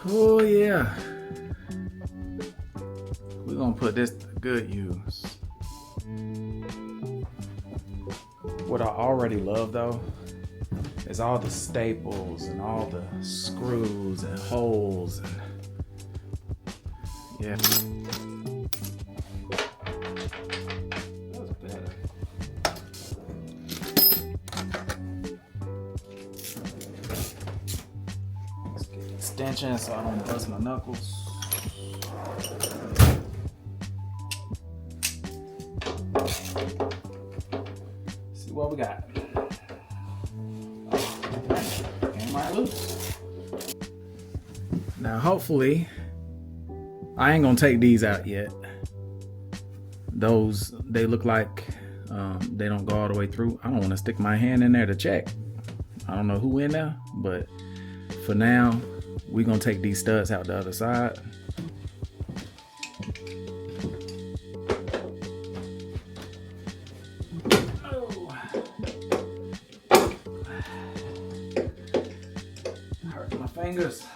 Oh yeah. We're gonna put this to good use. What I already love though is all the staples and all the screws and holes and yeah. That was better. Let's get extensions so I don't bust my knuckles. See what we got. Came right loose. Now hopefully, I ain't gonna take these out yet. Those, they look like they don't go all the way through. I don't wanna stick my hand in there to check. I don't know who in there, but for now, we're gonna take these studs out the other side. Oh. Hurt my fingers.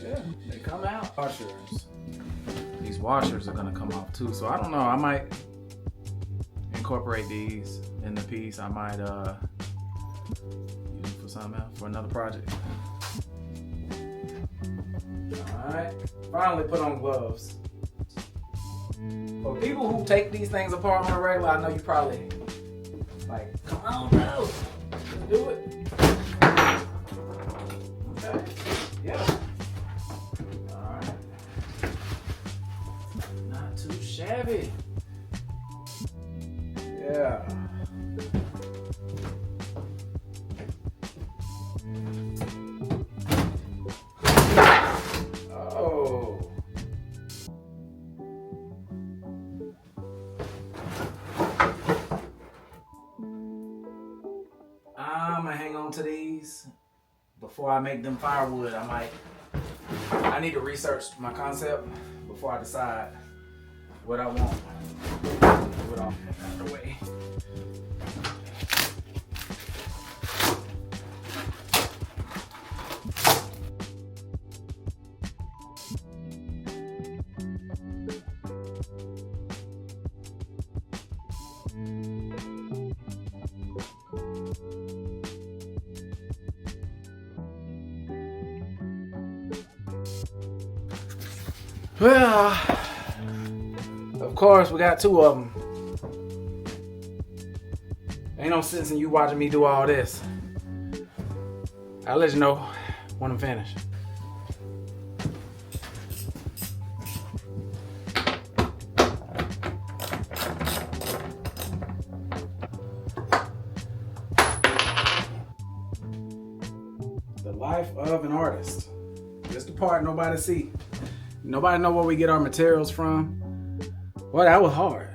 Yeah, they come out. Washers. These washers are gonna come off too, so I don't know. I might incorporate these in the piece. I might use it for something else, for another project. Alright, finally put on gloves. For people who take these things apart on a regular, I know you probably like, come on, bro, let's do it. Okay, yeah. Alright. Not too shabby. Yeah. Oh. I'm gonna hang on to these before I make them firewood. I need to research my concept before I decide what I want. Do it all out of the way. Well, of course, we got two of them. Ain't no sense in you watching me do all this. I'll let you know when I'm finished. The life of an artist. Just the part nobody see. Nobody know where we get our materials from. Well, that was hard.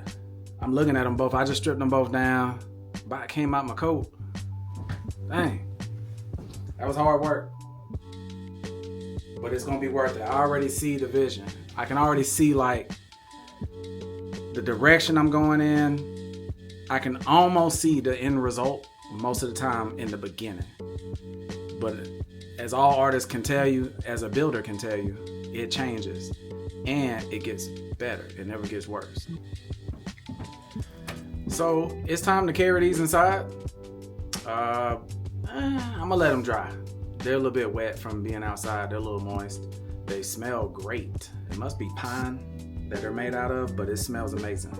I'm looking at them both. I just stripped them both down. But came out my coat. Dang. That was hard work. But it's gonna be worth it. I already see the vision. I can already see like the direction I'm going in. I can almost see the end result most of the time in the beginning. But as all artists can tell you, as a builder can tell you, it changes and it gets better. It never gets worse. So it's time to carry these inside. I'm gonna let them dry. They're a little bit wet from being outside. They're a little moist. They smell great. It must be pine that they're made out of, but it smells amazing.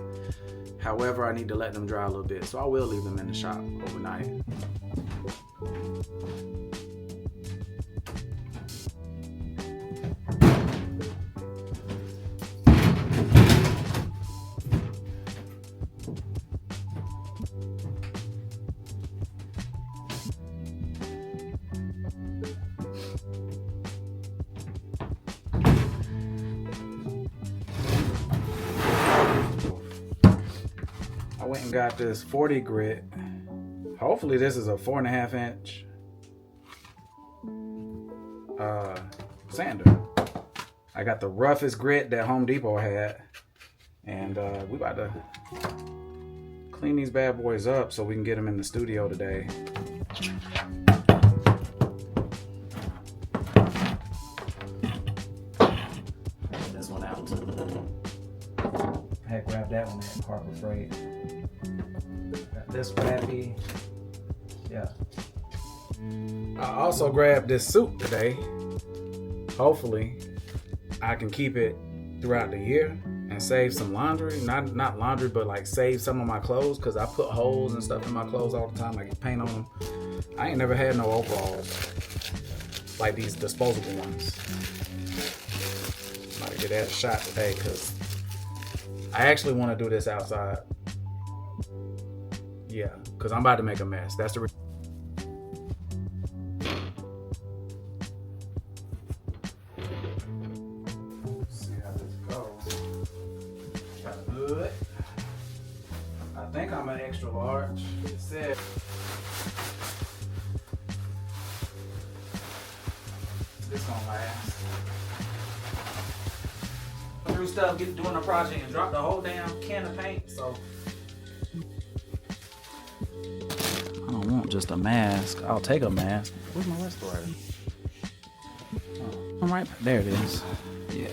However, I need to let them dry a little bit, so I will leave them in the shop overnight. I went and got this 40 grit. Hopefully this is a 4.5 inch sander. I got the roughest grit that Home Depot had, and we about to clean these bad boys up so we can get them in the studio today. grabbed that one at Harbor Freight. Got this wrappy. Yeah. I also grabbed this suit today. Hopefully, I can keep it throughout the year and save some laundry. Not laundry, but like save some of my clothes, because I put holes and stuff in my clothes all the time. I get paint on them. I ain't never had no overalls like these disposable ones. I'm about to get that shot today because I actually want to do this outside. Yeah, because I'm about to make a mess. That's the reason. See how this goes. Got good. I think I'm an extra large. It said this gonna last. Through stuff, doing a project and drop the whole damn can of paint. So I don't want just a mask. I'll take a mask. Where's my respirator? Oh, I'm right there. It is. Yeah.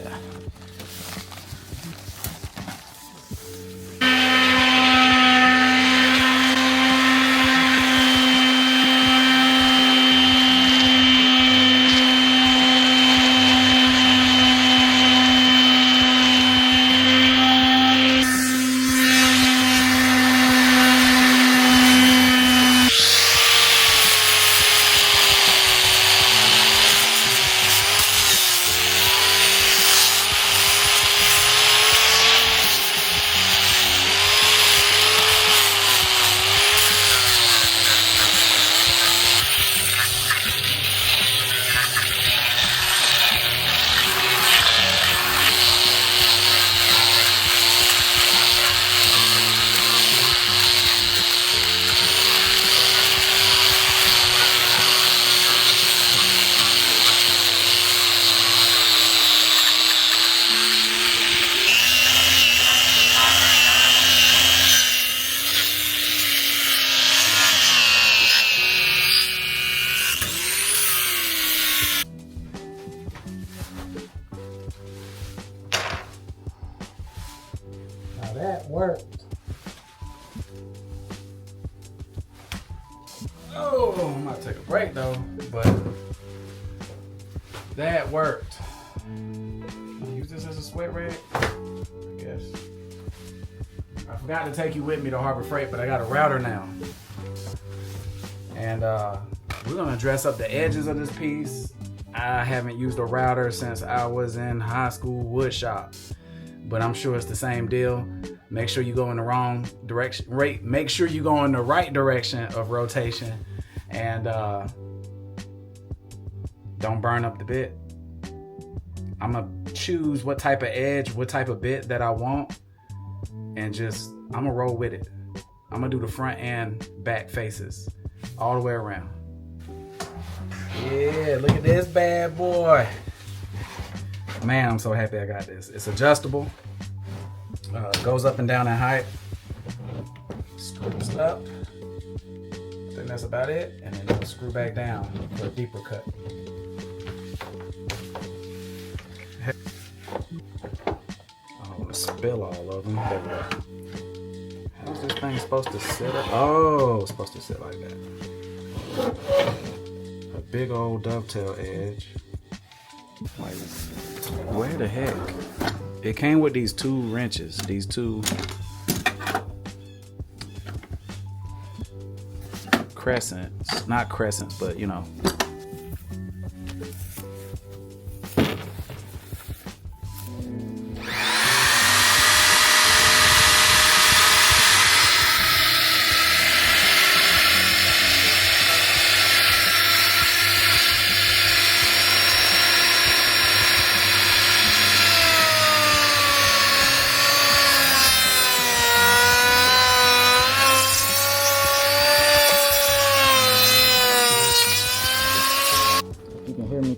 That worked. Oh, I'm about to take a break though, but that worked. I'll use this as a sweat rag, I guess. I forgot to take you with me to Harbor Freight, but I got a router now. And we're gonna dress up the edges of this piece. I haven't used a router since I was in high school woodshop, but I'm sure it's the same deal. Make sure you go in the wrong direction. Make sure you go in the right direction of rotation, and don't burn up the bit. I'm gonna choose what type of edge, what type of bit that I want, and I'm gonna roll with it. I'm gonna do the front and back faces all the way around. Yeah, look at this bad boy. Man, I'm so happy I got this. It's adjustable. Goes up and down in height. Screws up. I think that's about it. And then it'll screw back down for a deeper cut. I'm gonna spill all of them. There we go. How's this thing supposed to sit up? Oh, it's supposed to sit like that. A big old dovetail edge. Like, where the heck? It came with these two wrenches, these two crescents, not crescents, but you know.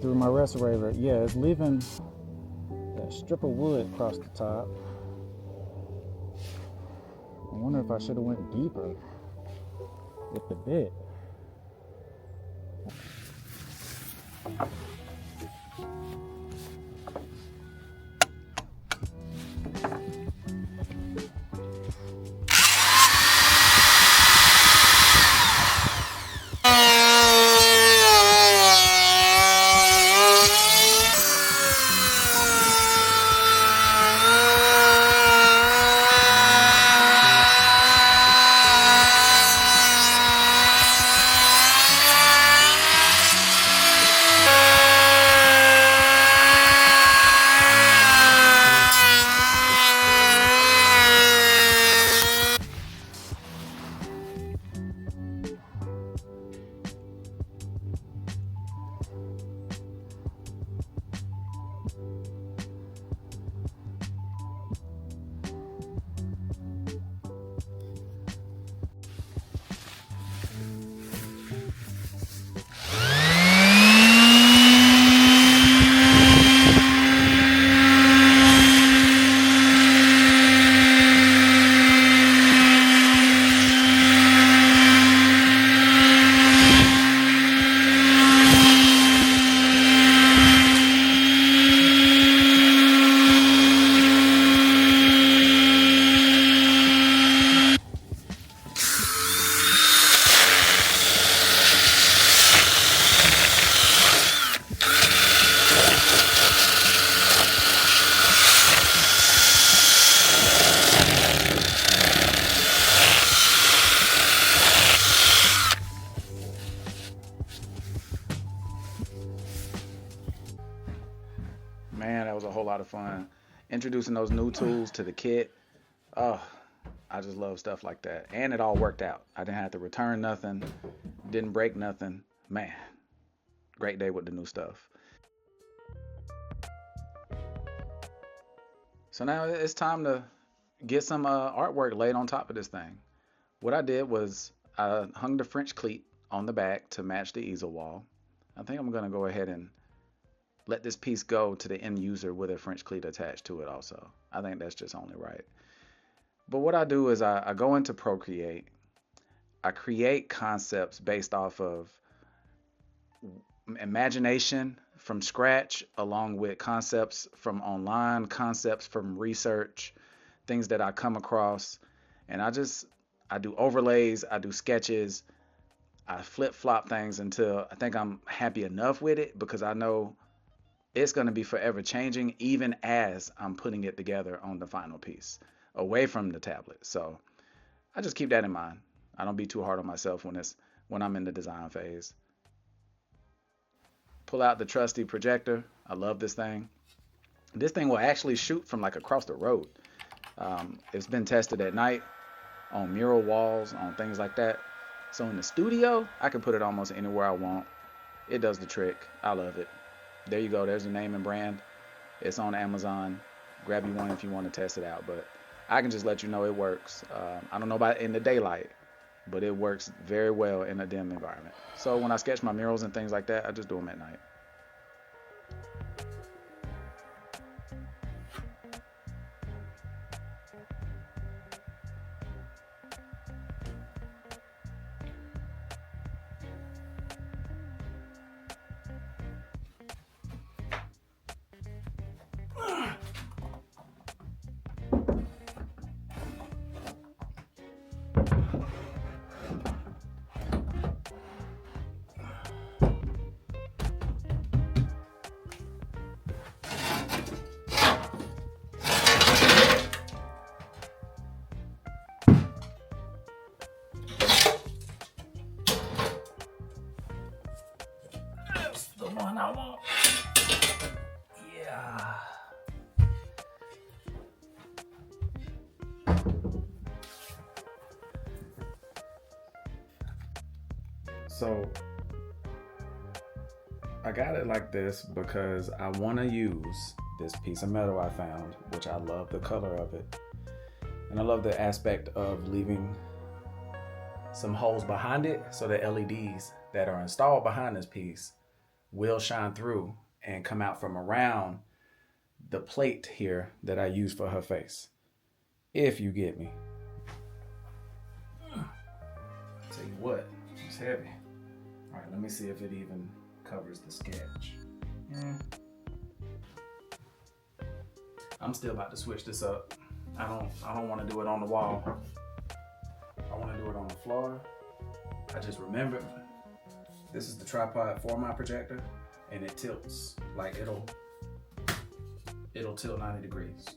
Through my respirator, yeah, it's leaving that strip of wood across the top. I wonder if I should have went deeper with the bit. Man, that was a whole lot of fun. Introducing those new tools to the kit. Oh, I just love stuff like that. And it all worked out. I didn't have to return nothing, didn't break nothing. Man, great day with the new stuff. So now it's time to get some artwork laid on top of this thing. What I did was I hung the French cleat on the back to match the easel wall. I think I'm going to go ahead and let this piece go to the end user with a French cleat attached to it also. I think that's just only right. But what I do is I go into Procreate. I create concepts based off of imagination from scratch, along with concepts from online, concepts from research, things that I come across. And I do overlays, I do sketches, I flip flop things until I think I'm happy enough with it, because I know it's going to be forever changing even as I'm putting it together on the final piece away from the tablet. So I just keep that in mind. I don't be too hard on myself when I'm in the design phase. Pull out the trusty projector. I love this thing. This thing will actually shoot from like across the road. It's been tested at night on mural walls, on things like that. So in the studio, I can put it almost anywhere I want. It does the trick. I love it. There you go. There's the name and brand. It's on Amazon. Grab you one if you want to test it out. But I can just let you know it works. I don't know about in the daylight, but it works very well in a dim environment. So when I sketch my murals and things like that, I just do them at night. That's the one I want. Yeah. So I got it like this because I want to use this piece of metal I found, which I love the color of it. And I love the aspect of leaving some holes behind it so the LEDs that are installed behind this piece will shine through and come out from around the plate here that I use for her face. If you get me. I'll tell you what, it's heavy. All right, let me see if it even covers the sketch. I'm still about to switch this up. I don't want to do it on the wall. I want to do it on the floor. I just remembered this is the tripod for my projector, and it tilts. Like it'll tilt 90 degrees.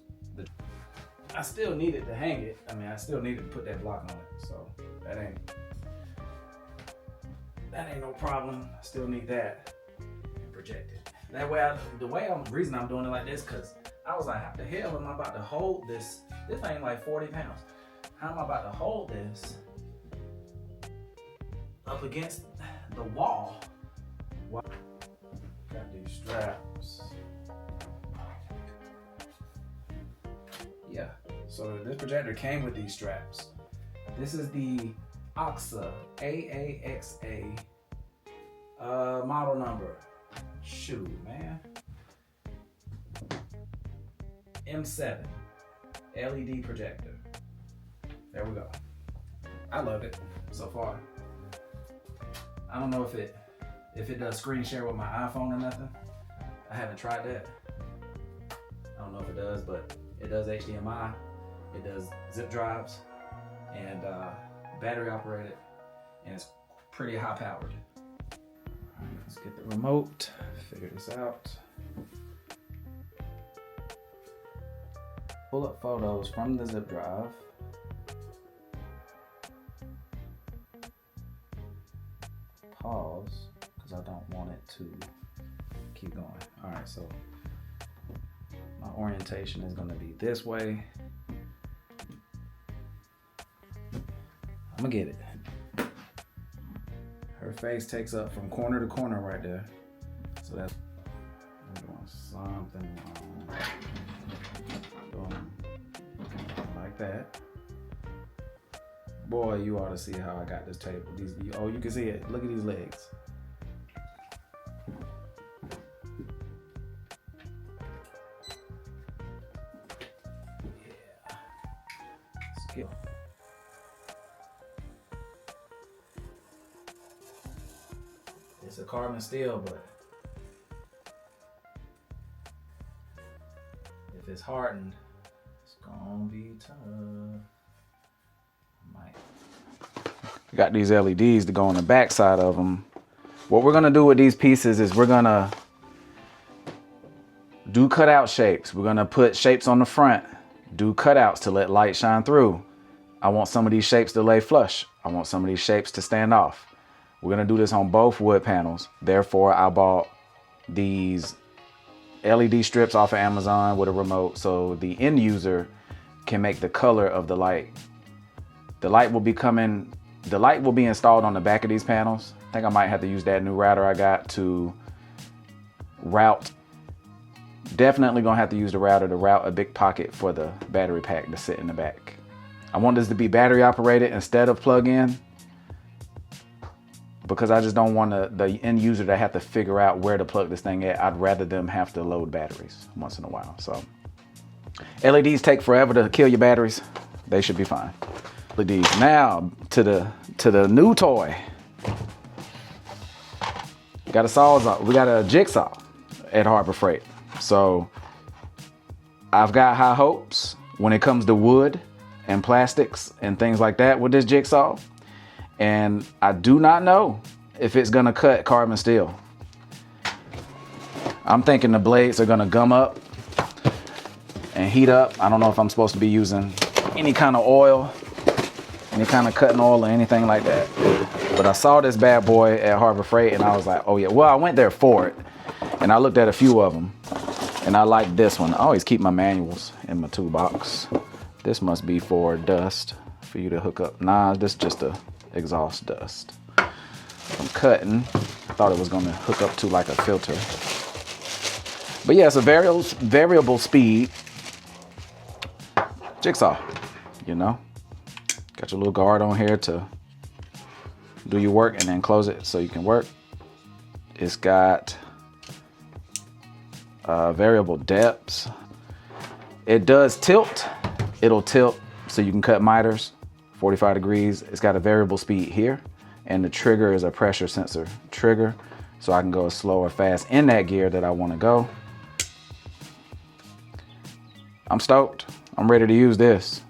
I still needed to hang it. I mean, I still needed to put that block on it. So that ain't no problem. I still need that and project it. That way, the reason I'm doing it like this, cause I was like, how the hell am I about to hold this? This thing like 40 pounds. How am I about to hold this up against the wall? Got these straps. Yeah, so this projector came with these straps. This is the AAXA, AAXA model number. Shoot, man. M7 LED projector. There we go. I love it so far. I don't know if it does screen share with my iPhone or nothing. I haven't tried that. I don't know if it does, but it does HDMI. It does zip drives and battery operated, and it's pretty high powered. All right, let's get the remote, figure this out. Pull up photos from the zip drive. Pause, because I don't want it to keep going. All right, so My orientation is gonna be this way. I'm gonna get it. Her face takes up from corner to corner right there. So that's, I'm doing something wrong. Like that. Boy, you ought to see how I got this table. Oh, you can see it. Look at these legs. Yeah. Skill. It's a carbon steel, but if it's hardened, it's gonna be tough. We got these LEDs to go on the back side of them. What we're gonna do with these pieces is we're gonna do cutout shapes. We're gonna put shapes on the front, do cutouts to let light shine through. I want some of these shapes to lay flush. I want some of these shapes to stand off. We're gonna do this on both wood panels. Therefore, I bought these LED strips off of Amazon with a remote so the end user can make the color of the light. The light will be installed on the back of these panels. I think I might have to use that new router I got to route. Definitely gonna have to use the router to route a big pocket for the battery pack to sit in the back. I want this to be battery operated instead of plug in, because I just don't want the end user to have to figure out where to plug this thing at. I'd rather them have to load batteries once in a while. So LEDs take forever to kill your batteries. They should be fine. LEDs. Now to the new toy. We got a jigsaw at Harbor Freight. So I've got high hopes when it comes to wood and plastics and things like that with this jigsaw. And I do not know if it's gonna cut carbon steel. I'm thinking the blades are gonna gum up and heat up. I don't know if I'm supposed to be using any kind of oil, any kind of cutting oil or anything like that. But I saw this bad boy at Harbor Freight and I was like, oh yeah. Well, I went there for it and I looked at a few of them and I like this one. I always keep my manuals in my toolbox. This must be for dust, for you to hook up. Nah, this is just a exhaust dust. I'm cutting. I thought it was gonna hook up to like a filter. But yeah, it's a variable speed jigsaw, you know. Got your little guard on here to do your work and then close it so you can work. It's got variable depths. It does tilt. It'll tilt so you can cut miters 45 degrees. It's got a variable speed here, and the trigger is a pressure sensor trigger, so I can go slow or fast in that gear that I want to go. I'm stoked. I'm ready to use this.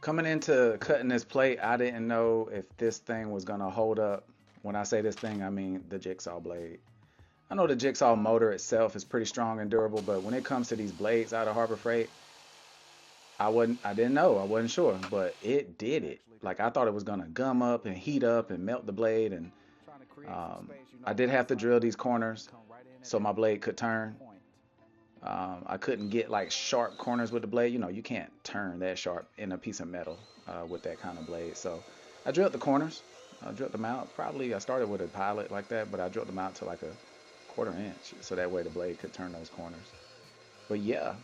Coming into cutting this plate, I didn't know if this thing was gonna hold up. When I say this thing, I mean the jigsaw blade. I know the jigsaw motor itself is pretty strong and durable, but when it comes to these blades out of Harbor Freight, I didn't know, I wasn't sure, but it did it. Like I thought it was gonna gum up and heat up and melt the blade, and I did have to drill these corners so my blade could turn. I couldn't get like sharp corners with the blade. You know, you can't turn that sharp in a piece of metal with that kind of blade. So I drilled the corners. I drilled them out. Probably I started with a pilot like that, but I drilled them out to like a 1/4 inch so that way the blade could turn those corners. But yeah,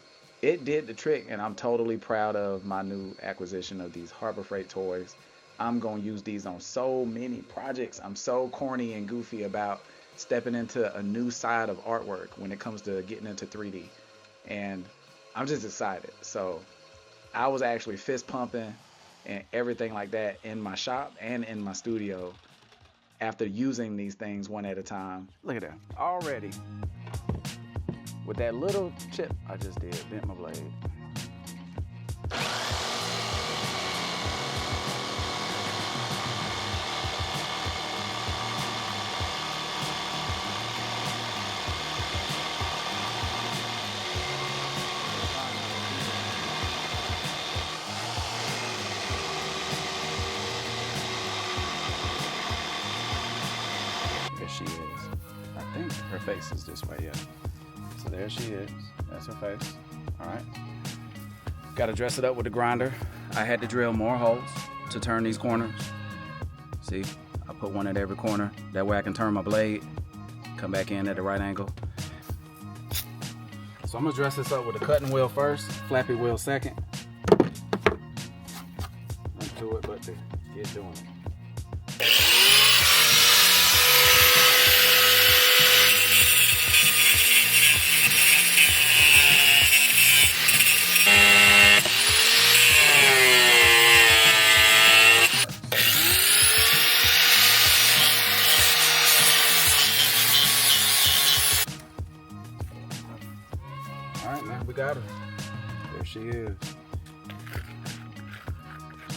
it did the trick, and I'm totally proud of my new acquisition of these Harbor Freight toys. I'm gonna use these on so many projects. I'm so corny and goofy about stepping into a new side of artwork when it comes to getting into 3D, and I'm just excited. So I was actually fist pumping and everything like that in my shop and in my studio after using these things one at a time. Look at that already. With that little chip I just did, bent my blade. There she is. I think her face is this way, yeah. So there she is. That's her face. All right. Got to dress it up with the grinder. I had to drill more holes to turn these corners. See, I put one at every corner. That way I can turn my blade, come back in at the right angle. So I'm gonna dress this up with a cutting wheel first, flappy wheel second. Nothing to it but to get doing it. Alright, man, we got her. There she is.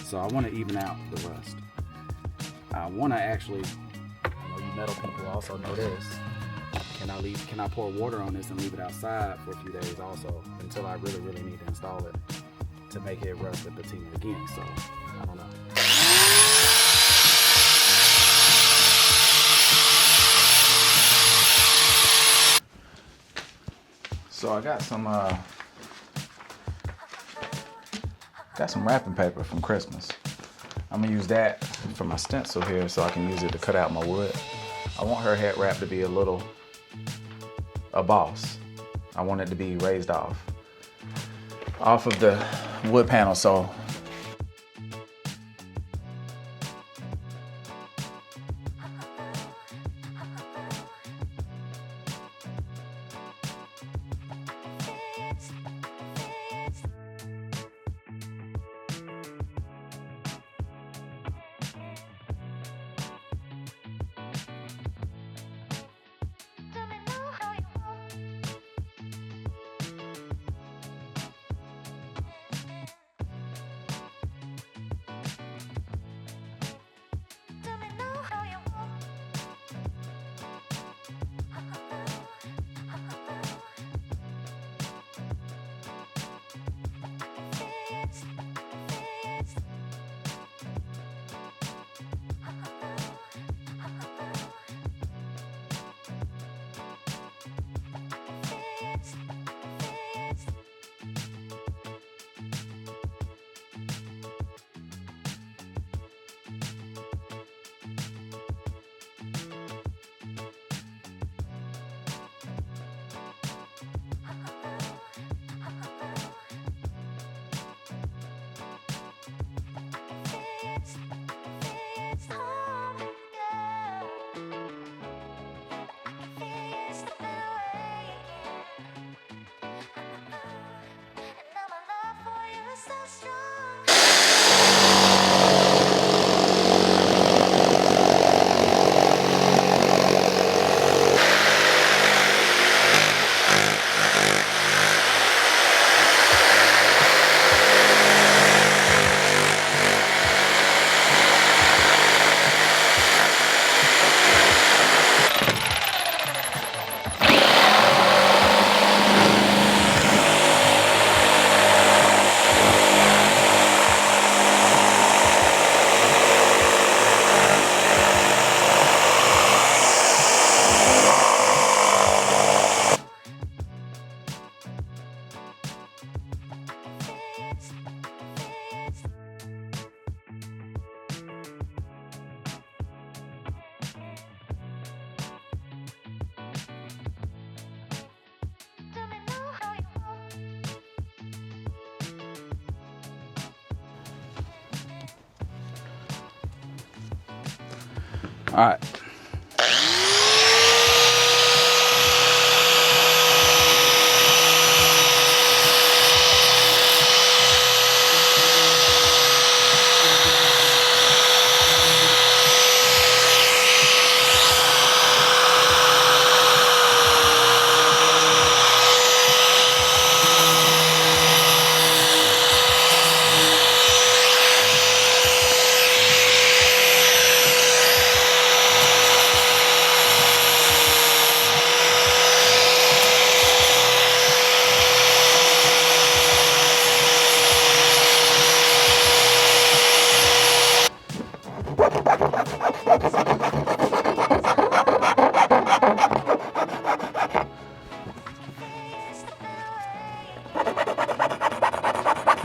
So I want to even out the rust. I want to actually, I know you metal people also know this. Can I pour water on this and leave it outside for a few days also until I really, really need to install it to make it rust and patina again. So I don't know. So I got some wrapping paper from Christmas. I'm gonna use that for my stencil here so I can use it to cut out my wood. I want her head wrap to be a boss. I want it to be raised off of the wood panel. So all right.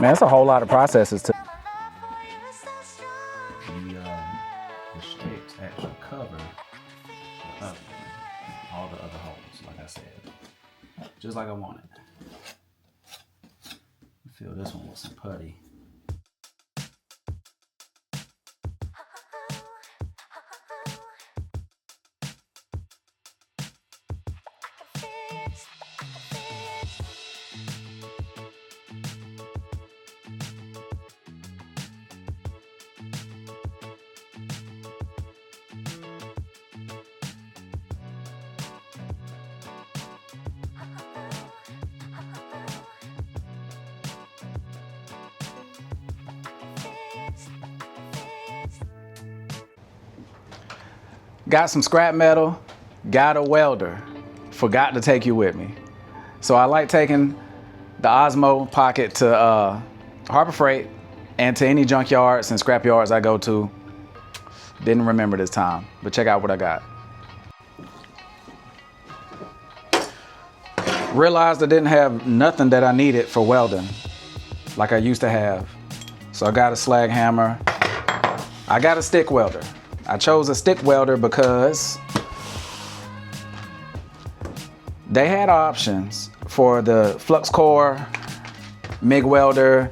Man, it's a whole lot of processes to. The sticks actually cover the oven, all the other holes, like I said, just like I wanted. Fill this one with some putty. Got some scrap metal, got a welder, forgot to take you with me. So I like taking the Osmo Pocket to Harbor Freight and to any junkyards and scrap yards I go to. Didn't remember this time, but check out what I got. Realized I didn't have nothing that I needed for welding like I used to have. So I got a slag hammer. I got a stick welder. I chose a stick welder because they had options for the flux core, MIG welder,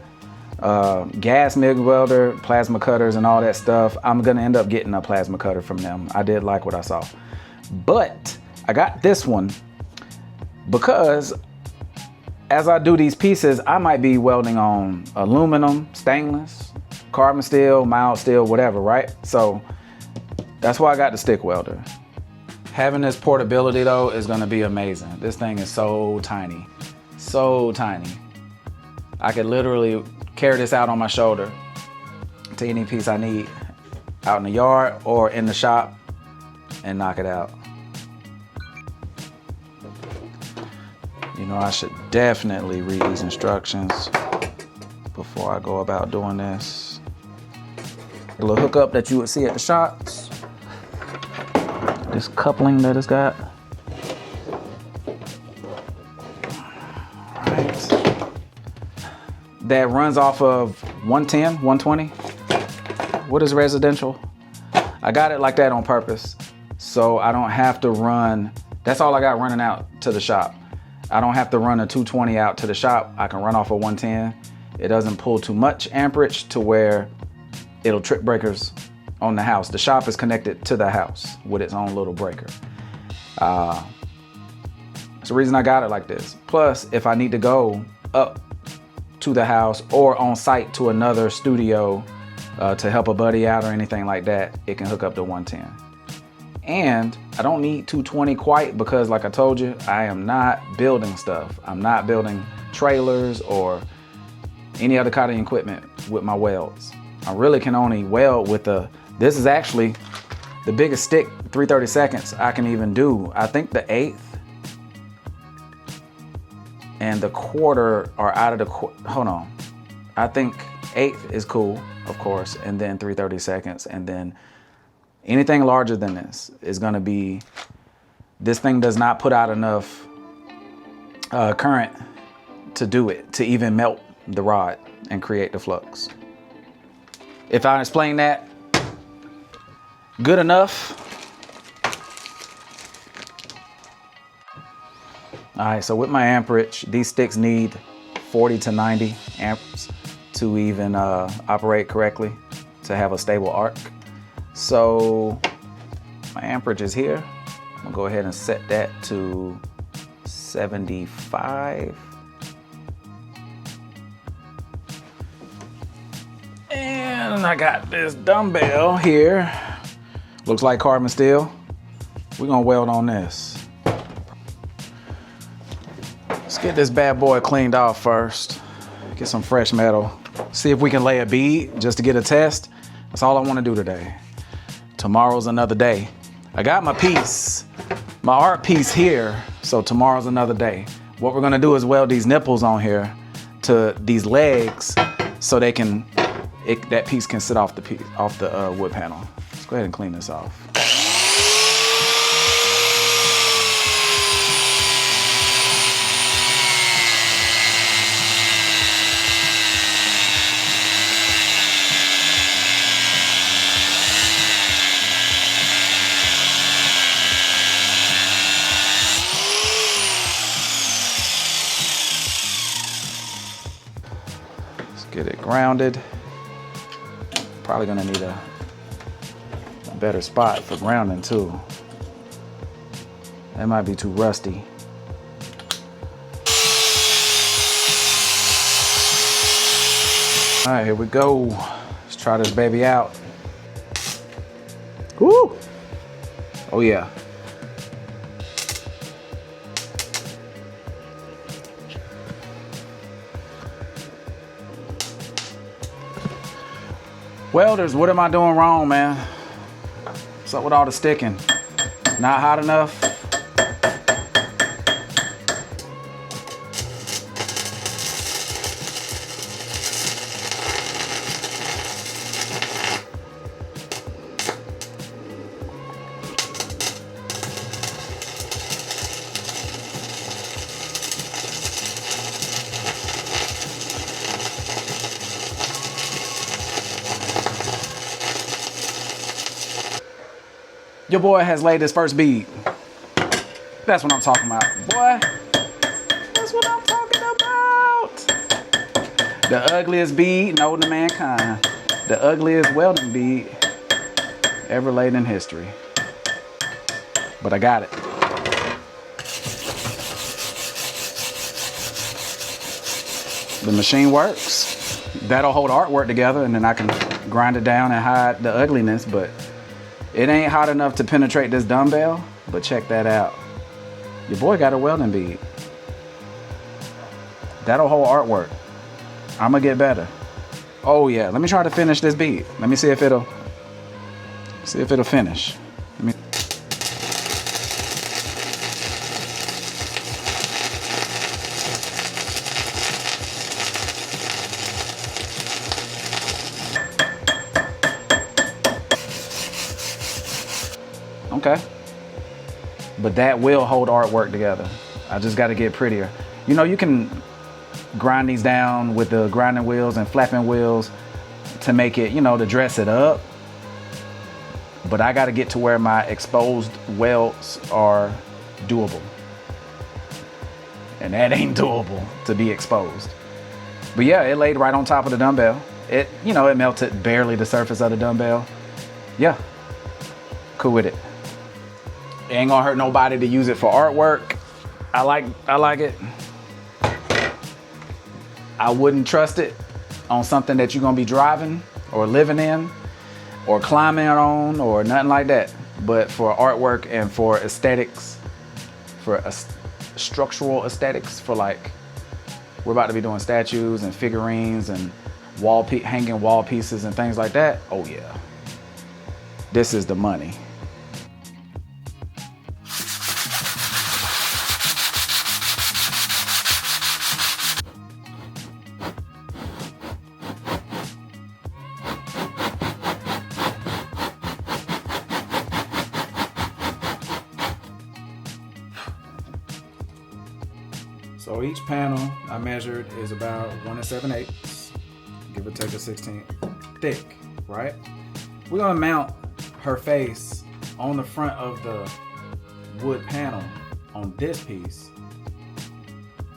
gas MIG welder, plasma cutters and all that stuff. I'm gonna end up getting a plasma cutter from them. I did like what I saw. But I got this one because as I do these pieces, I might be welding on aluminum, stainless, carbon steel, mild steel, whatever, right? So that's why I got the stick welder. Having this portability though is gonna be amazing. This thing is so tiny, so tiny. I could literally carry this out on my shoulder to any piece I need out in the yard or in the shop and knock it out. You know, I should definitely read these instructions before I go about doing this. A little hookup that you would see at the shops. This coupling that it's got. Right. That runs off of 110, 120. What is residential? I got it like that on purpose. So I don't have to run, that's all I got running out to the shop. I don't have to run a 220 out to the shop. I can run off a 110. It doesn't pull too much amperage to where it'll trip breakers on the house. The shop is connected to the house with its own little breaker. That's the reason I got it like this. Plus, if I need to go up to the house or on site to another studio to help a buddy out or anything like that, it can hook up to 110. And I don't need 220 quite because like I told you, I am not building stuff. I'm not building trailers or any other kind of equipment with my welds. I really can only weld with this is actually the biggest stick, 3/32 I can even do. I think the 1/8 and the 1/4 are out of the, hold on. I think 1/8 is cool, of course, and then 3/32, and then anything larger than this is gonna be, this thing does not put out enough current to do it, to even melt the rod and create the flux. If I explain that good enough. All right, so with my amperage, these sticks need 40 to 90 amps to even operate correctly, to have a stable arc. So my amperage is here. I'm gonna go ahead and set that to 75. And I got this dumbbell here. Looks like carbon steel. We're gonna weld on this. Let's get this bad boy cleaned off first. Get some fresh metal. See if we can lay a bead just to get a test. That's all I wanna do today. Tomorrow's another day. I got my piece, my art piece here, so tomorrow's another day. What we're gonna do is weld these nipples on here to these legs so they can, that piece can sit off the wood panel. Let's go ahead and clean this off. Get it grounded. Probably gonna need a better spot for grounding too. That might be too rusty. All right, here we go. Let's try this baby out. Woo! Oh yeah. Welders, what am I doing wrong, man? What's up with all the sticking? Not hot enough? Your boy has laid his first bead. That's what I'm talking about. Boy, that's what I'm talking about. The ugliest bead known to mankind. The ugliest welding bead ever laid in history. But I got it. The machine works. That'll hold artwork together, and then I can grind it down and hide the ugliness, but it ain't hot enough to penetrate this dumbbell, but check that out. Your boy got a welding bead. That'll hold artwork. I'ma get better. Oh yeah, let me try to finish this bead. Let me see if it'll finish. Let me. Okay, but that will hold artwork together. I just got to get prettier. You know, you can grind these down with the grinding wheels and flapping wheels to make it, you know, to dress it up. But I got to get to where my exposed welds are doable. And that ain't doable to be exposed. But yeah, it laid right on top of the dumbbell. It, you know, it melted barely the surface of the dumbbell. Yeah, cool with it. It ain't gonna hurt nobody to use it for artwork. I like it. I wouldn't trust it on something that you're gonna be driving or living in or climbing on or nothing like that. But for artwork and for aesthetics, for structural aesthetics, for like, we're about to be doing statues and figurines and hanging wall pieces and things like that. Oh yeah, this is the money. So each panel I measured is about 1 7/8, give or take a 16 thick, right? We're gonna mount her face on the front of the wood panel on this piece.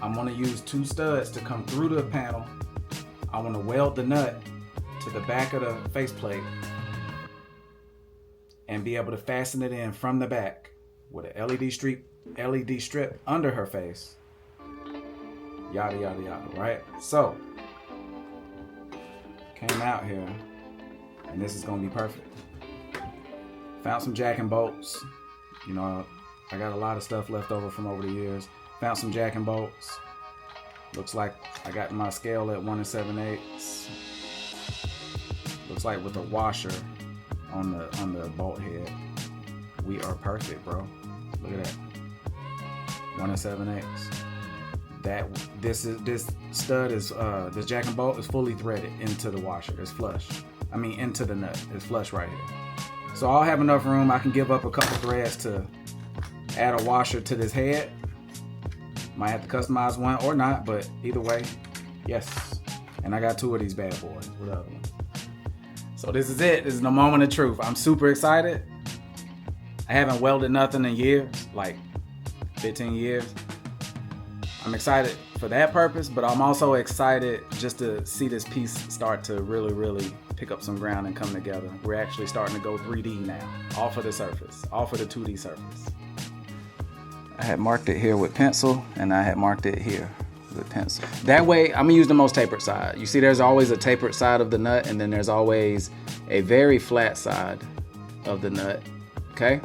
I'm gonna use 2 studs to come through the panel. I wanna weld the nut to the back of the faceplate and be able to fasten it in from the back with an LED strip under her face. Yada, yada, yada, right? So, came out here, and this is gonna be perfect. Found some jack and bolts. You know, I got a lot of stuff left over from over the years. Found some jack and bolts. Looks like I got my scale at 1 7/8. Looks like with a washer on the bolt head. We are perfect, bro. Look at that. 1 7/8. This jack and bolt is fully threaded into the washer. It's flush. I mean, into the nut. It's flush right here. So I'll have enough room. I can give up a couple threads to add a washer to this head. Might have to customize one or not, but either way, yes. And I got 2 of these bad boys. What other one? So this is it. This is the moment of truth. I'm super excited. I haven't welded nothing in years, like 15 years. I'm excited for that purpose, but I'm also excited just to see this piece start to really pick up some ground and come together. We're actually starting to go 3D now, off of the surface, off of the 2D surface. I had marked it here with pencil, and I had marked it here with pencil. That way, I'm gonna use the most tapered side. You see there's always a tapered side of the nut, and then there's always a very flat side of the nut, okay?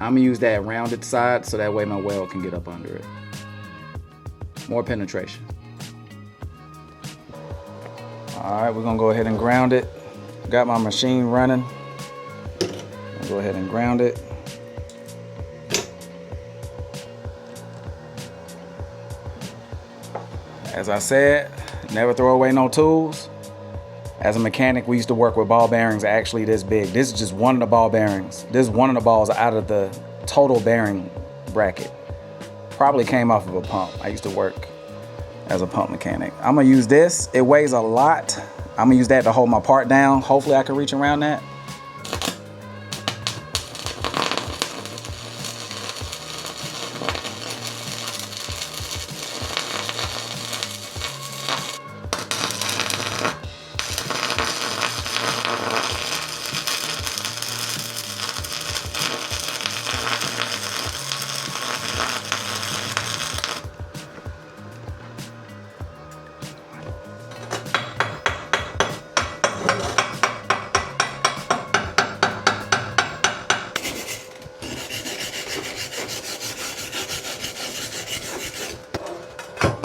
I'm gonna use that rounded side so that way my weld can get up under it. More penetration. All right, we're gonna go ahead and ground it. Got my machine running. I'll go ahead and ground it. As I said, never throw away no tools. As a mechanic, we used to work with ball bearings actually this big. This is just one of the ball bearings. This is one of the balls out of the total bearing bracket. Probably came off of a pump. I used to work as a pump mechanic. I'm gonna use this. It weighs a lot. I'm gonna use that to hold my part down. Hopefully I can reach around that.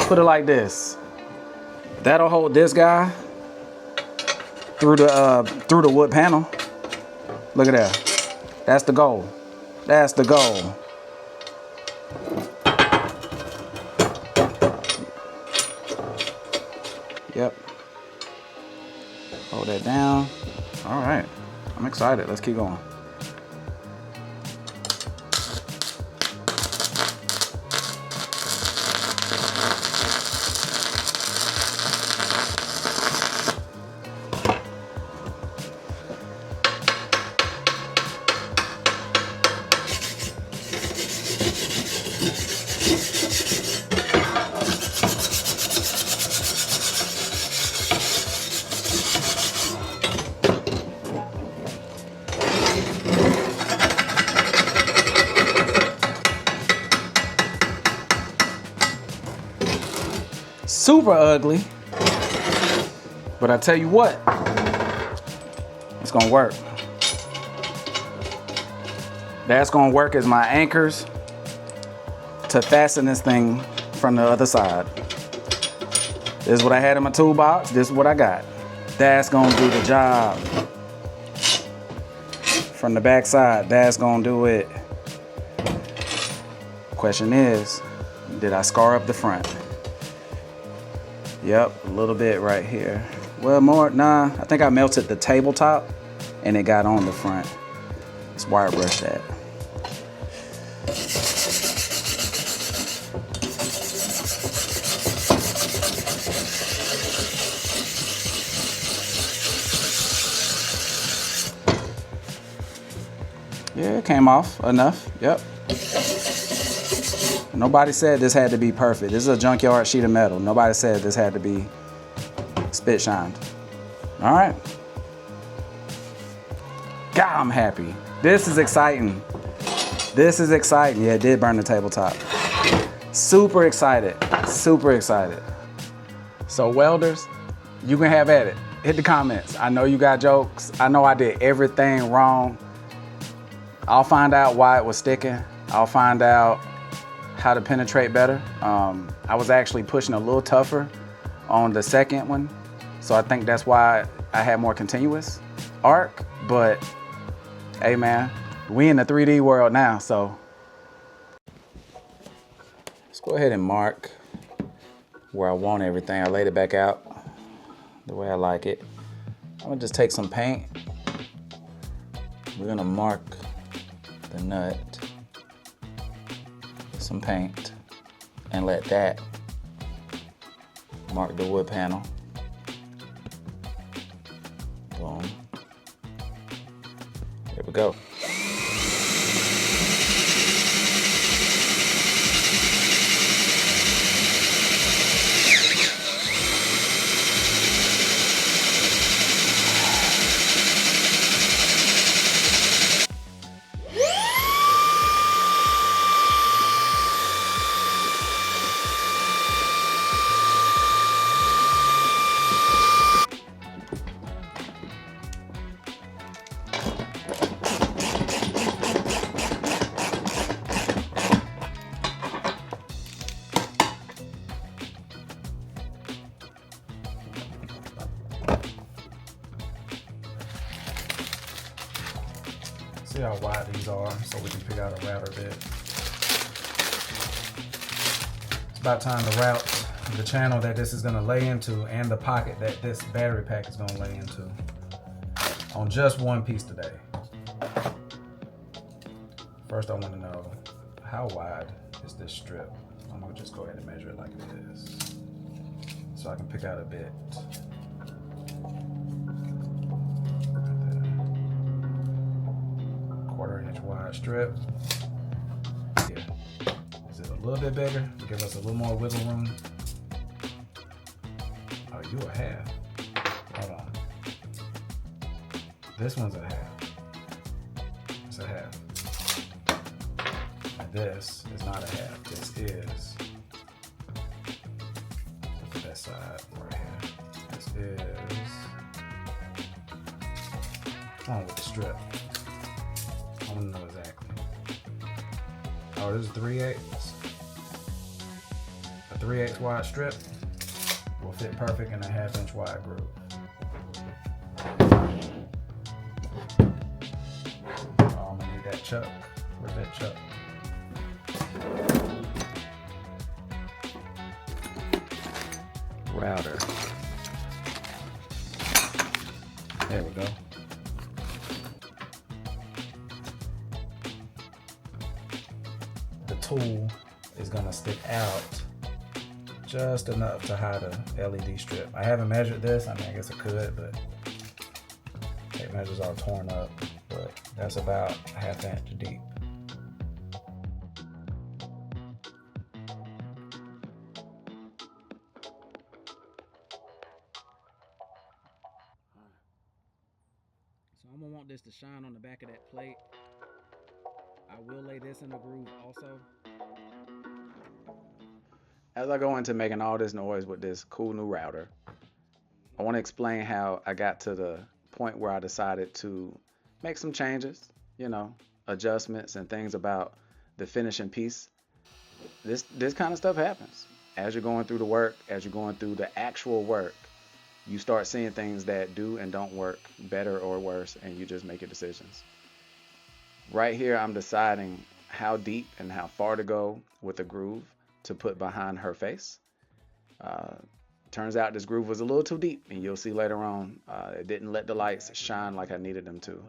Put it like this. That'll hold this guy through the wood panel. Look at that. That's the goal. That's the goal. Yep. Hold that down. All right. I'm excited. Let's keep going. Super ugly, but I tell you what, it's gonna work. That's gonna work as my anchors to fasten this thing from the other side. This is what I had in my toolbox. This is what I got. That's gonna do the job. From the back side, that's gonna do it. Question is, did I scar up the front? Yep, a little bit right here. Well, more, nah, I think I melted the tabletop and it got on the front. Let's wire brush that. Yeah, it came off enough, yep. Nobody said this had to be perfect. This is a junkyard sheet of metal. Nobody said this had to be spit shined. All right. God, I'm happy. This is exciting. This is exciting. Yeah, it did burn the tabletop. Super excited. Super excited. So welders, you can have at it. Hit the comments. I know you got jokes. I know I did everything wrong. I'll find out why it was sticking. I'll find out how to penetrate better. I was actually pushing a little tougher on the second one, so I think that's why I had more continuous arc. But hey man, we in the 3D world now, so let's go ahead and mark where I want everything. I laid it back out the way I like it. I'm gonna just take some paint. We're gonna mark the nut, some paint, and let that mark the wood panel. Boom. There we go. out a router bit. It's about time to route the channel that this is gonna lay into and the pocket that this battery pack is gonna lay into on just one piece today. First, I want to know how wide is this strip. I'm gonna just go ahead and measure it like it is, so I can pick out a bit. Quarter-inch wide strip. Yeah. Is it a little bit bigger? Give us a little more wiggle room. Oh, you a half. Hold on. This one's a half. It's a half. And this is not a half. This is. Look at that side right here. This is. On with the strip. I want to know exactly. Oh, this is 3/8. A 3/8 wide strip will fit perfect in a 1/2 inch wide groove. Oh, I'm gonna need that chuck. Where's that chuck? Router. There we go. The tool is gonna stick out just enough to hide a LED strip. I haven't measured this. I mean, I guess I could, but tape measures are torn up. But that's about a 1/2 inch deep. So I'm gonna want this to shine on the back of that plate. I will lay this in a groove also. As I go into making all this noise with this cool new router, I want to explain how I got to the point where I decided to make some changes, you know, adjustments and things about the finishing piece. This kind of stuff happens. As you're going through the work, as you're going through the actual work, you start seeing things that do and don't work better or worse, and you just make your decisions. Right here, I'm deciding how deep and how far to go with the groove to put behind her face. Turns out this groove was a little too deep, and you'll see later on, it didn't let the lights shine like I needed them to.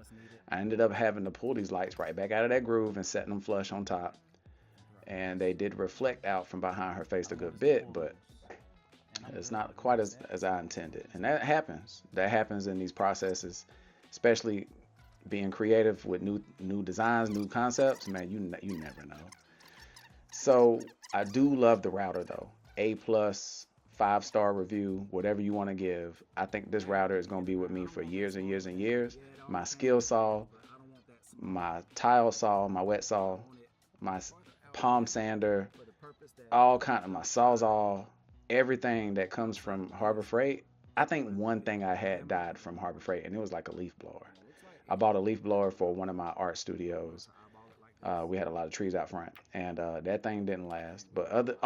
I ended up having to pull these lights right back out of that groove and setting them flush on top. And they did reflect out from behind her face a good bit, but it's not quite as I intended. And that happens. That happens in these processes, especially being creative with new designs, new concepts. Man, you never know. So I do love the router though. A+, 5-star review, whatever you want to give. I think this router is going to be with me for years and years and years. My skill saw, my tile saw, my wet saw, my palm sander, all kind of my sawzall, everything that comes from Harbor Freight. I think one thing I had died from Harbor Freight, and it was like a leaf blower. I bought a leaf blower for one of my art studios. We had a lot of trees out front, and that thing didn't last. But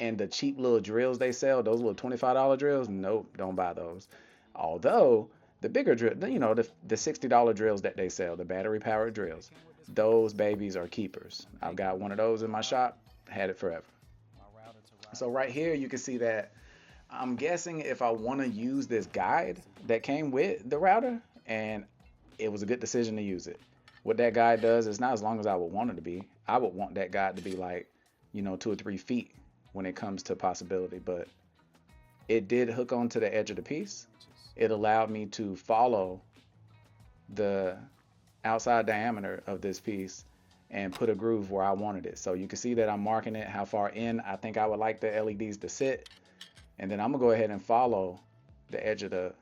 and the cheap little drills they sell, those little $25 drills, nope, don't buy those. Although the bigger drill, you know, the $60 drills that they sell, the battery powered drills, those babies are keepers. I've got one of those in my shop, had it forever. So right here you can see that I'm guessing if I want to use this guide that came with the router, and it was a good decision to use it. What that guide does is not as long as I would want it to be. I would want that guide to be like, you know, 2 or 3 feet when it comes to possibility, but it did hook onto the edge of the piece. It allowed me to follow the outside diameter of this piece and put a groove where I wanted it. So you can see that I'm marking it, how far in I think I would like the LEDs to sit. And then I'm gonna go ahead and follow the edge of the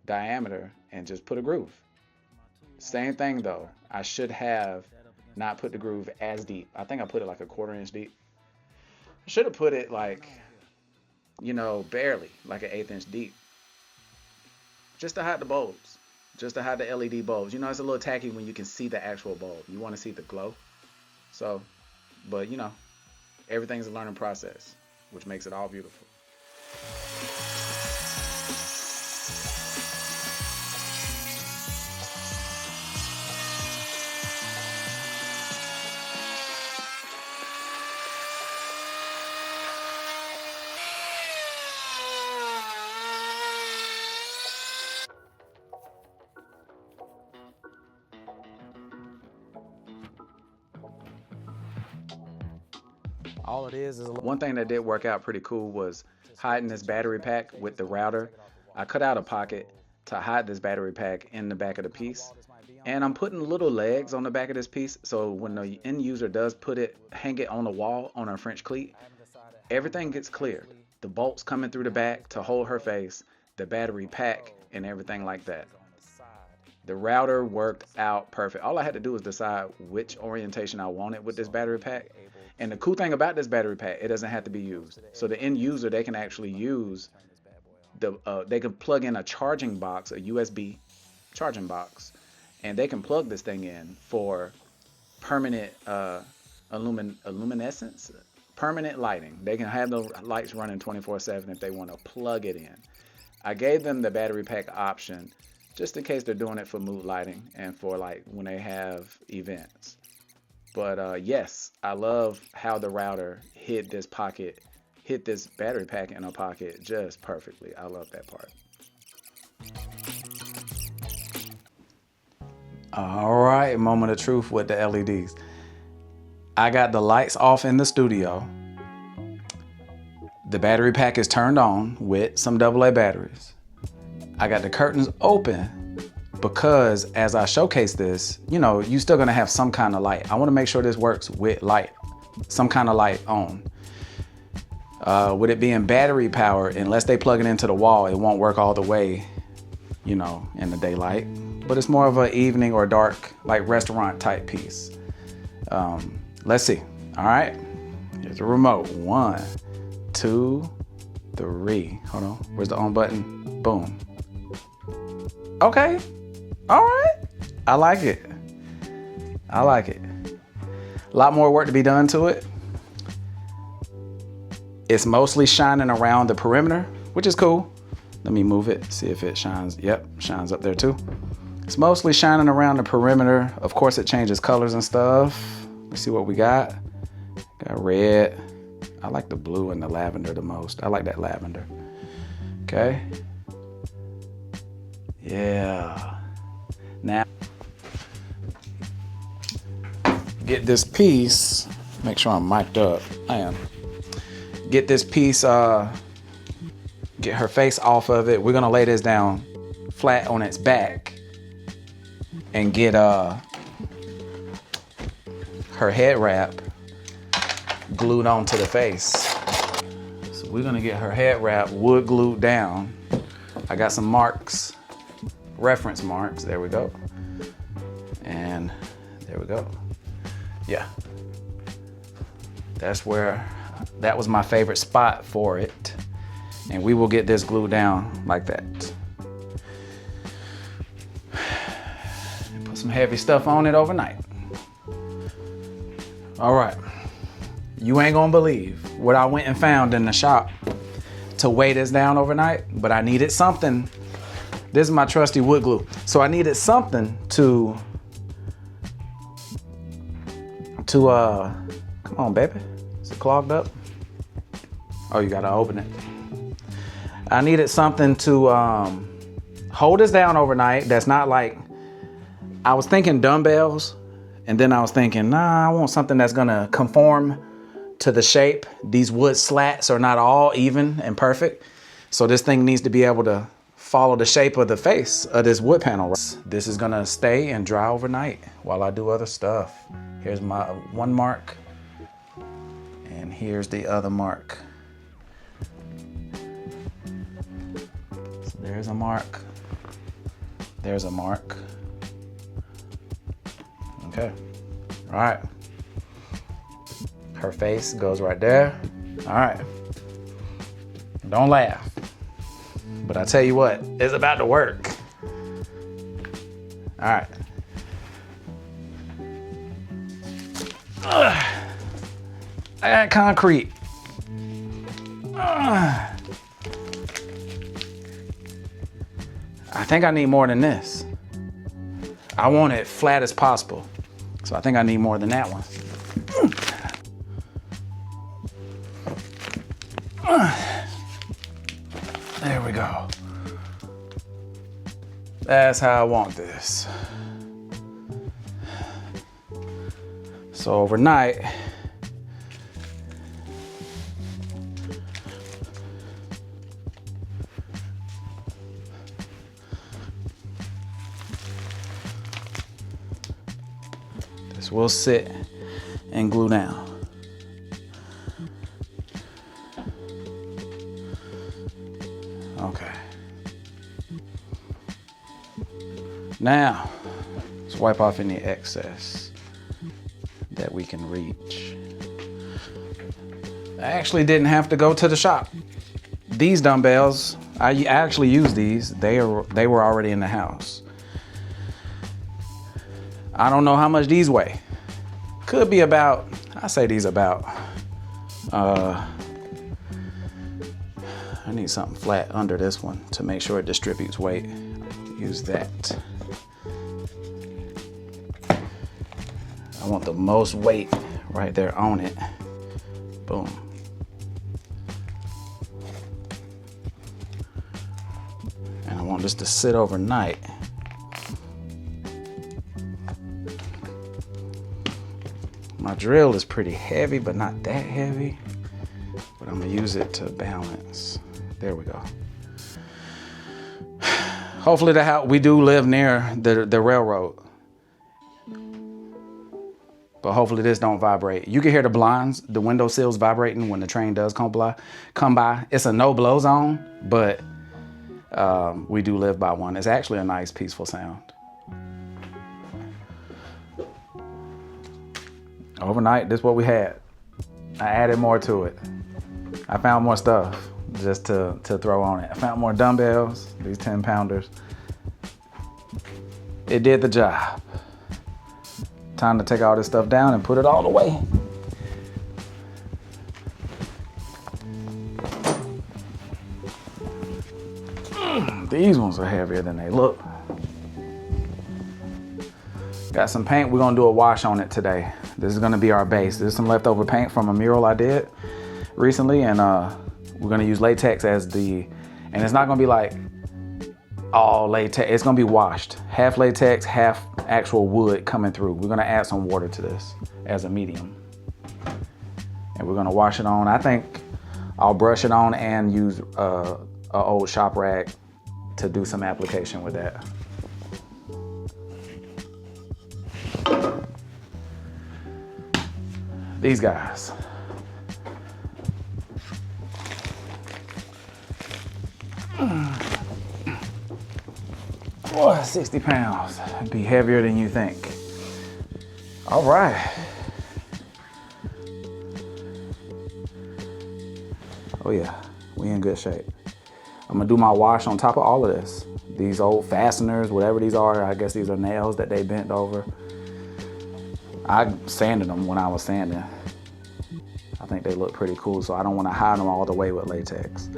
diameter and just put a groove. Same thing though, I should have not put the groove as deep. I think I put it like a 1/4 inch deep. I should have put it like, you know, barely, like an 1/8 inch deep. Just to hide the bulbs. Just to hide the LED bulbs. You know, it's a little tacky when you can see the actual bulb. You want to see the glow. So, but you know, everything's a learning process, which makes it all beautiful. All it is a One thing that did work out pretty cool was hiding this battery pack with the router. I cut out a pocket to hide this battery pack in the back of the piece. And I'm putting little legs on the back of this piece, so when the end user does hang it on the wall on a French cleat, everything gets cleared. The bolts coming through the back to hold her face, the battery pack, and everything like that. The router worked out perfect. All I had to do was decide which orientation I wanted with this battery pack. And the cool thing about this battery pack, it doesn't have to be used. So the end user, they can actually use they can plug in a charging box, a USB charging box, and they can plug this thing in for permanent luminescence, permanent lighting. They can have the lights running 24/7 if they want to plug it in. I gave them the battery pack option just in case they're doing it for mood lighting and for like when they have events. But yes, I love how the router hit this battery pack in a pocket just perfectly. I love that part. All right, moment of truth with the LEDs. I got the lights off in the studio. The battery pack is turned on with some AA batteries. I got the curtains open because as I showcase this, you know, you still gonna have some kind of light. I wanna make sure this works with light, some kind of light on. With it being battery powered, unless they plug it into the wall, it won't work all the way, you know, in the daylight. But it's more of an evening or dark, like restaurant type piece. Let's see. All right, here's the remote. 1, 2, 3. Hold on, where's the on button? Boom. Okay, all right. I like it. I like it. A lot more work to be done to it. It's mostly shining around the perimeter, which is cool. Let me move it, see if it shines. Yep, shines up there too. It's mostly shining around the perimeter. Of course, it changes colors and stuff. Let's see what we got. Got red. I like the blue and the lavender the most. I like that lavender. Okay. Yeah. Now, get this piece. Make sure I'm mic'd up. I am. Get this piece, get her face off of it. We're gonna lay this down flat on its back and get her head wrap glued onto the face. So we're gonna get her head wrap wood glued down. I got some marks, reference marks, there we go. And there we go. Yeah, that was my favorite spot for it. And we will get this glued down like that. Put some heavy stuff on it overnight. All right, you ain't gonna believe what I went and found in the shop to weigh this down overnight, but I needed something. This is my trusty wood glue. So I needed something to come on, baby. Is it clogged up? Oh, you gotta open it. I needed something to hold this down overnight. That's not like, I was thinking dumbbells, and then I was thinking, nah, I want something that's gonna conform to the shape. These wood slats are not all even and perfect. So this thing needs to be able to follow the shape of the face of this wood panel. This is gonna stay and dry overnight while I do other stuff. Here's my one mark, and here's the other mark. So there's a mark, there's a mark. Okay, all right. Her face goes right there. All right, don't laugh. But I tell you what, it's about to work. All right. I got concrete. I think I need more than this. I want it flat as possible. So I think I need more than that one. There we go. That's how I want this. So overnight, So we'll sit and glue down. Okay. Now, let's wipe off any excess that we can reach. I actually didn't have to go to the shop. These dumbbells, I actually used these. They were already in the house. I don't know how much these weigh. Could be about, I say these about, I need something flat under this one to make sure it distributes weight. Use that. I want the most weight right there on it. Boom. And I want this to sit overnight. My drill is pretty heavy, but not that heavy. But I'm gonna use it to balance. There we go. Hopefully we do live near the railroad. But hopefully this don't vibrate. You can hear the blinds, the window sills vibrating when the train does come by. It's a no blow zone, but we do live by one. It's actually a nice, peaceful sound. Overnight, this is what we had. I added more to it. I found more stuff just to throw on it. I found more dumbbells, these 10 pounders. It did the job. Time to take all this stuff down and put it all away. These ones are heavier than they look. Got some paint. We're gonna do a wash on it today. This is gonna be our base. This is some leftover paint from a mural I did recently, and we're gonna use latex as and it's not gonna be like all latex. It's gonna be washed. Half latex, half actual wood coming through. We're gonna add some water to this as a medium. And we're gonna wash it on. I think I'll brush it on and use a old shop rag to do some application with that. These guys. Boy, 60 pounds. It'd be heavier than you think. All right. Oh yeah, we in good shape. I'm gonna do my wash on top of all of this. These old fasteners, whatever these are, I guess these are nails that they bent over. I sanded them when I was sanding. I think they look pretty cool, so I don't want to hide them all the way with latex.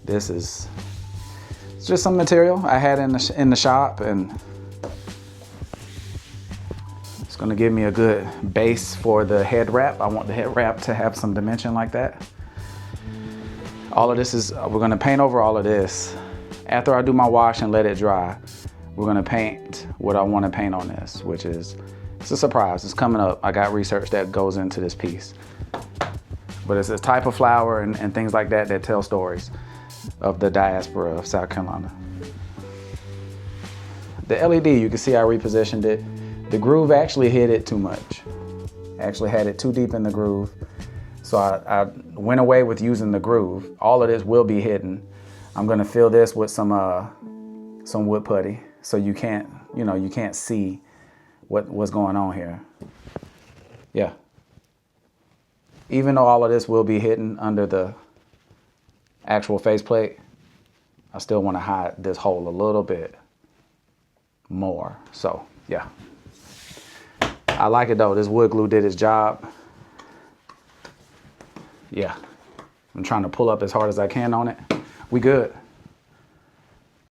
This is just some material I had in the shop, and it's gonna give me a good base for the head wrap. I want the head wrap to have some dimension like that. All of this is, we're gonna paint over all of this. After I do my wash and let it dry, we're gonna paint what I wanna paint on this, which is, it's a surprise, it's coming up. I got research that goes into this piece. But it's a type of flower and things like that that tell stories of the diaspora of South Carolina. The LED, you can see I repositioned it. The groove actually hid it too much. Actually had it too deep in the groove. So I went away with using the groove. All of this will be hidden. I'm gonna fill this with some wood putty, so you can't see what's going on here. Yeah. Even though all of this will be hidden under the actual faceplate, I still want to hide this hole a little bit more. So yeah, I like it though. This wood glue did its job. Yeah, I'm trying to pull up as hard as I can on it. We good.